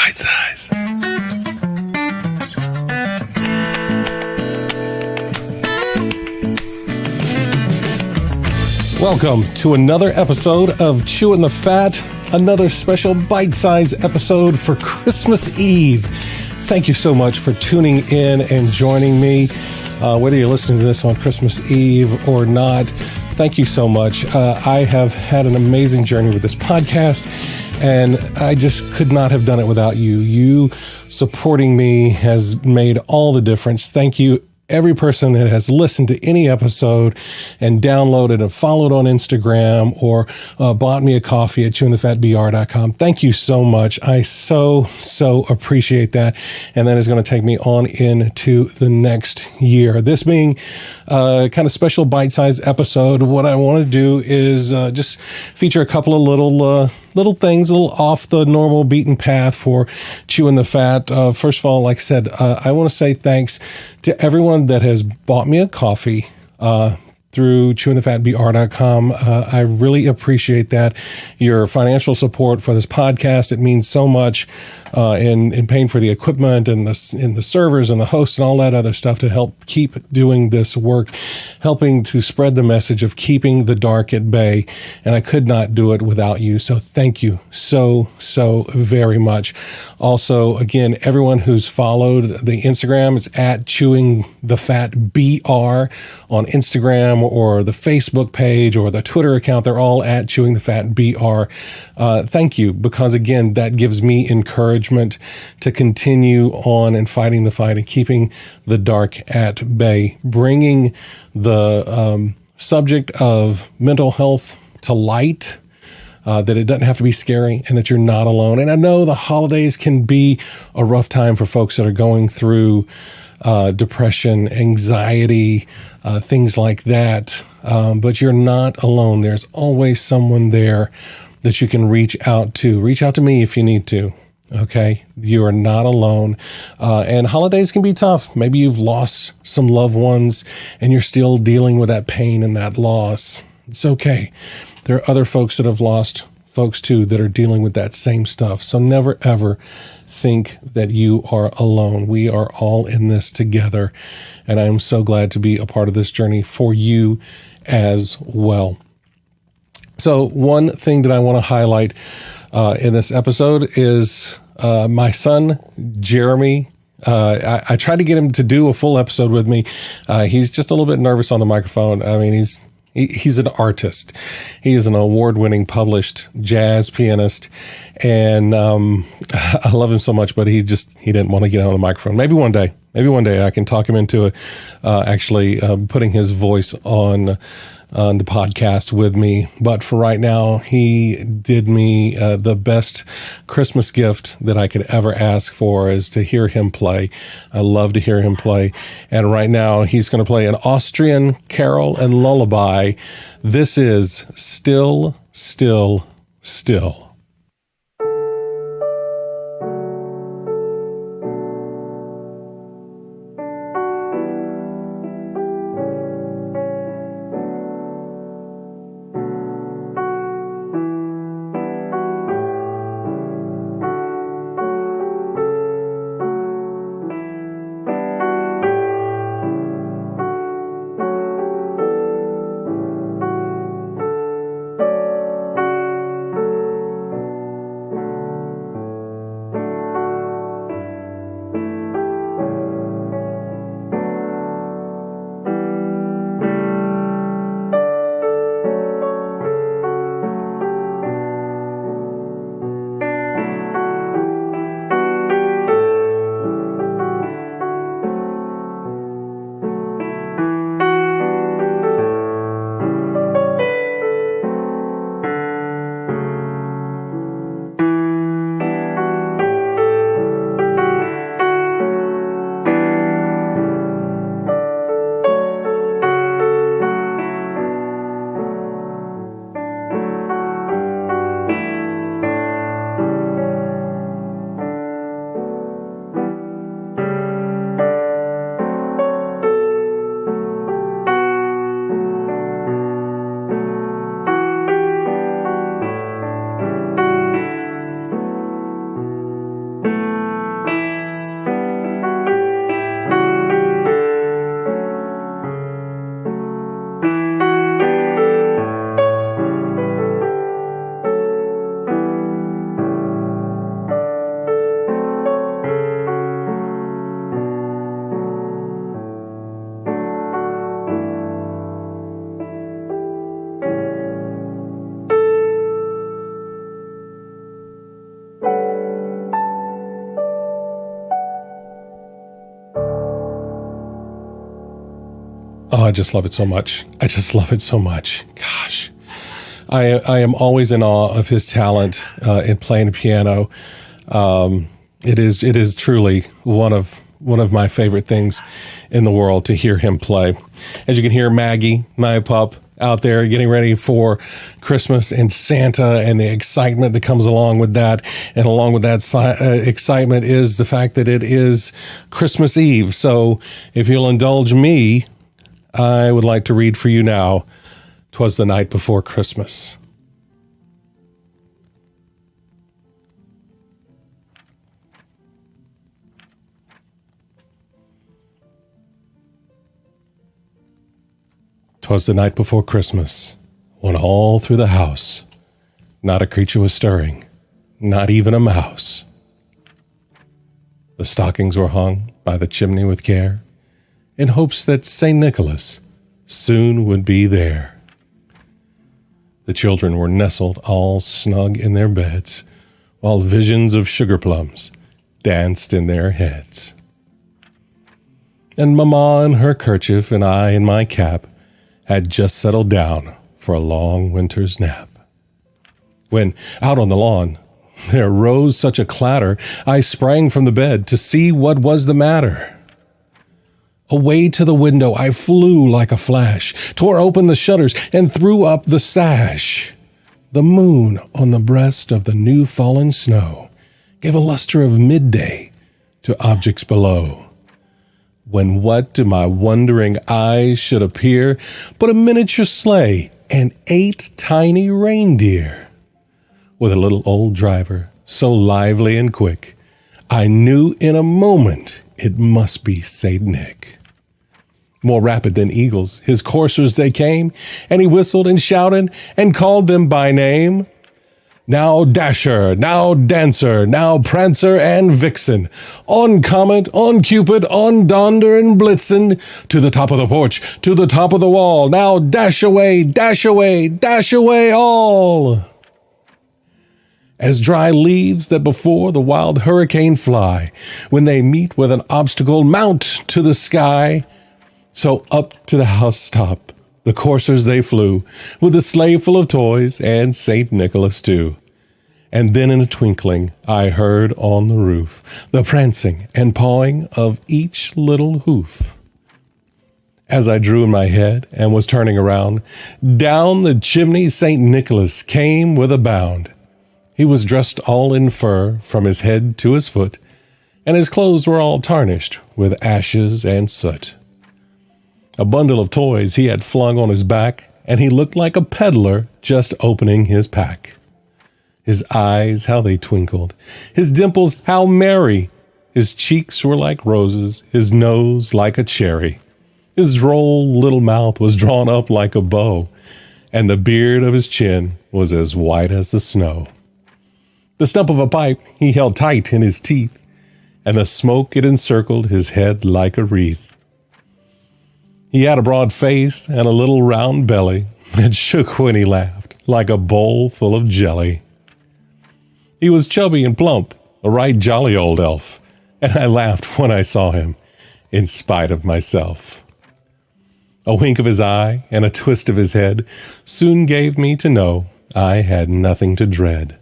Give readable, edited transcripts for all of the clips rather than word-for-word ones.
Bite size. Welcome to another episode of Chewing the Fat, another special bite-sized episode for Christmas Eve. Thank you so much for tuning in and joining me, whether you're listening to this on Christmas Eve or not. Thank you so much. I have had an amazing journey with this podcast, and I just could not have done it without you. You supporting me has made all the difference. Thank you, every person that has listened to any episode and downloaded and followed on Instagram or bought me a coffee at chewingthefatbr.com. Thank you so much. I so appreciate that. And that is going to take me on into the next year. This being a kind of special bite-sized episode, what I want to do is just feature a couple of little things, a little off the normal beaten path for Chewing the Fat. First of all, like I said, I want to say thanks to everyone that has bought me a coffee through chewingthefatbr.com. I really appreciate that. Your financial support for this podcast, it means so much in paying for the equipment and the servers and the hosts and all that other stuff to help keep doing this work, helping to spread the message of keeping the dark at bay. And I could not do it without you. So thank you so very much. Also, again, everyone who's followed the Instagram, it's at chewingthefatbr on Instagram or the Facebook page or the Twitter account. They're all at chewingthefatbr. Thank you, because again, that gives me encouragement to continue on and fighting the fight and keeping the dark at bay, bringing the subject of mental health to light, that it doesn't have to be scary and that you're not alone. And I know the holidays can be a rough time for folks that are going through depression, anxiety, things like that. But you're not alone. There's always someone there that you can reach out to. Reach out to me if you need to. Okay, you are not alone. And holidays can be tough. Maybe you've lost some loved ones and you're still dealing with that pain and that loss. It's okay. There are other folks that have lost folks too that are dealing with that same stuff. So never ever think that you are alone. We are all in this together. And I am so glad to be a part of this journey for you as well. So one thing that I want to highlight in this episode is my son, Jeremy. I tried to get him to do a full episode with me. He's just a little bit nervous on the microphone. I mean, he's an artist. He is an award-winning published jazz pianist, and I love him so much, but he didn't want to get on the microphone. Maybe one day I can talk him into actually putting his voice on the podcast with me. But for right now, he did me the best Christmas gift that I could ever ask for, is to hear him play. I love to hear him play. And right now, he's going to play an Austrian carol and lullaby. This is Still, Still, Still. Oh, I just love it so much. I just love it so much. Gosh. I am always in awe of his talent in playing the piano. It is truly one of my favorite things in the world to hear him play. As you can hear, Maggie, my pup, out there getting ready for Christmas and Santa and the excitement that comes along with that. And along with that excitement is the fact that it is Christmas Eve. So if you'll indulge me, I would like to read for you now, "'Twas the Night Before Christmas." "'Twas the night before Christmas, when all through the house not a creature was stirring, not even a mouse. The stockings were hung by the chimney with care, in hopes that St. Nicholas soon would be there. The children were nestled all snug in their beds, while visions of sugar plums danced in their heads. And Mamma in her kerchief and I in my cap had just settled down for a long winter's nap. When, out on the lawn, there rose such a clatter, I sprang from the bed to see what was the matter. Away to the window I flew like a flash, tore open the shutters, and threw up the sash. The moon on the breast of the new-fallen snow gave a luster of midday to objects below. When what to my wondering eyes should appear but a miniature sleigh and 8 tiny reindeer, with a little old driver so lively and quick, I knew in a moment it must be Saint Nick. More rapid than eagles, his coursers they came, and he whistled and shouted and called them by name. Now Dasher, now Dancer, now Prancer and Vixen, on Comet, on Cupid, on Donder and Blitzen, to the top of the porch, to the top of the wall, now dash away, dash away, dash away all. As dry leaves that before the wild hurricane fly, when they meet with an obstacle, mount to the sky, so up to the housetop the coursers they flew, with a sleigh full of toys and St. Nicholas too. And then in a twinkling I heard on the roof the prancing and pawing of each little hoof. As I drew in my head and was turning around, down the chimney St. Nicholas came with a bound. He was dressed all in fur from his head to his foot, and his clothes were all tarnished with ashes and soot. A bundle of toys he had flung on his back, and he looked like a peddler just opening his pack. His eyes, how they twinkled, his dimples, how merry. His cheeks were like roses, his nose like a cherry. His droll little mouth was drawn up like a bow, and the beard of his chin was as white as the snow. The stump of a pipe he held tight in his teeth, and the smoke it encircled his head like a wreath. He had a broad face and a little round belly that shook when he laughed like a bowl full of jelly. He was chubby and plump, a right jolly old elf, and I laughed when I saw him, in spite of myself. A wink of his eye and a twist of his head soon gave me to know I had nothing to dread.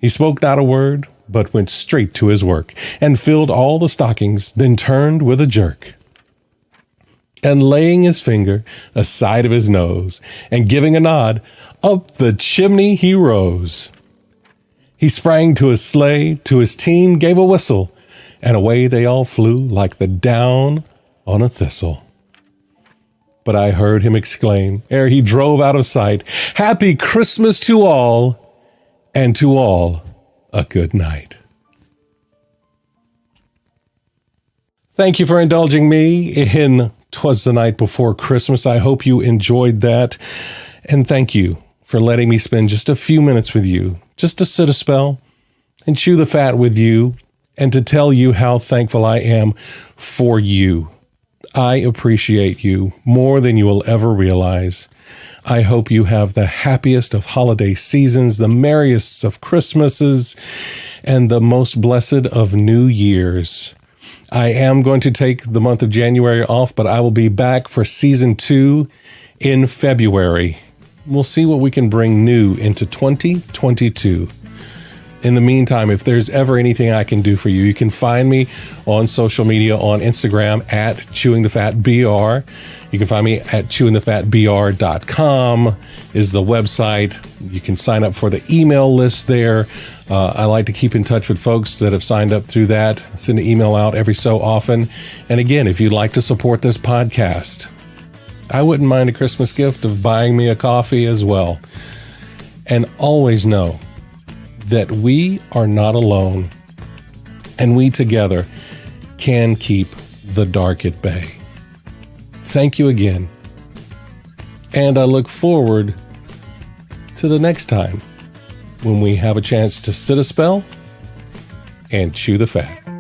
He spoke not a word, but went straight to his work, and filled all the stockings, then turned with a jerk. And laying his finger aside of his nose, and giving a nod, up the chimney he rose. He sprang to his sleigh, to his team gave a whistle, and away they all flew like the down on a thistle. But I heard him exclaim, ere he drove out of sight, "Happy Christmas to all, and to all a good night." Thank you for indulging me in "'Twas the Night Before Christmas." I hope you enjoyed that. And thank you for letting me spend just a few minutes with you, just to sit a spell and chew the fat with you, and to tell you how thankful I am for you. I appreciate you more than you will ever realize. I hope you have the happiest of holiday seasons, the merriest of Christmases, and the most blessed of New Years. I am going to take the month of January off, but I will be back for season 2 in February. We'll see what we can bring new into 2022. In the meantime, if there's ever anything I can do for you, you can find me on social media on Instagram at chewingthefatbr. You can find me at chewingthefatbr.com is the website. You can sign up for the email list there. I like to keep in touch with folks that have signed up through that. Send an email out every so often. And again, if you'd like to support this podcast, I wouldn't mind a Christmas gift of buying me a coffee as well. And always know that we are not alone, and we together can keep the dark at bay. Thank you again, and I look forward to the next time when we have a chance to sit a spell and chew the fat.